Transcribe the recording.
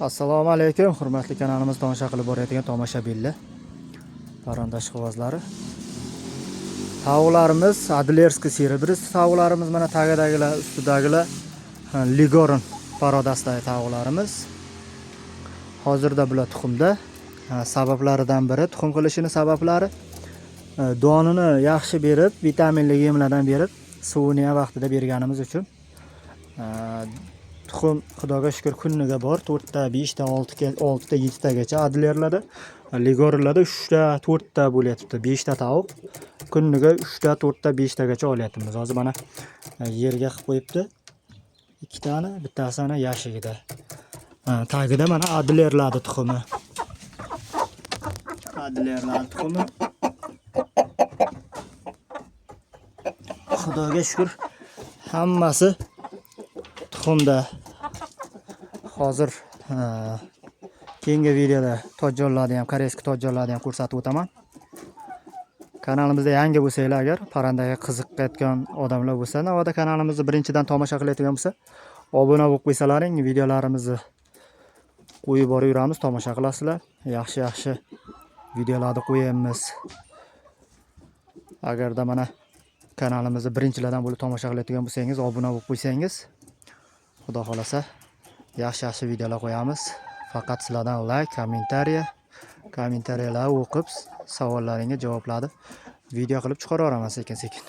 Assalomu alaykum, hurmatli kanalimiz tomosha qilib borayotgan tomoshabinlar, parandash quvozlari. Tavuqlarimiz Adlerskiy seribris tavuqlarimiz, mana tagadagilar, ustidagilar Ligorin parodasidagi tavuqlarimiz. Hozirda bular tuxumda. Sabablaridan biri, tuxum qilishini sabablari donini yaxshi berib, vitaminli yemlardan berib, suvini ham vaqtida berganimiz uchun tuxum xudoga shukr kuniga bor 4 ta, 5 ta, 6 ta, 7 tagacha. Adlerlarda, Ligorinlarda 3 ta, 4 ta bo'lyapti. 5 ta tavuq kuniga 3 ta, 4 ta, 5 tagacha olyapmiz. Hozir mana yerga qilib qo'yibdi. 2 tani, bittasi ana yashigida. Tagida mana Adlerlarda tuxumi. Adlerlarda tuxumi. Xudoga shukr hammasi tuxumda. Hozir keyingi videoda tojjonlarni ham, koreyskiy tojjonlarni ham ko'rsatib o'taman. Kanalimizda yangi bo'lsanglar, agar parandaga qiziqayotgan odamlar bo'lsa, navoda kanalimizni birinchidan tomosha qilayotgan bo'lsa, obuna bo'lib qo'ysalaring, videolarimizni qo'yib boraveramiz, tomosha qilasizlar. Yaxshi videolarni qo'yamiz. Agarda mana kanalimizni birinchilardan bo'lib tomosha qilayotgan bo'lsangiz, obuna bo'lib qo'ysangiz, xudo xolasa yaxshi videolar qo'yamiz. Faqat sizlardan like, kommentariyalar o'qib, savollaringga javoblarni video qilib chiqaraveramiz sekin-sekin.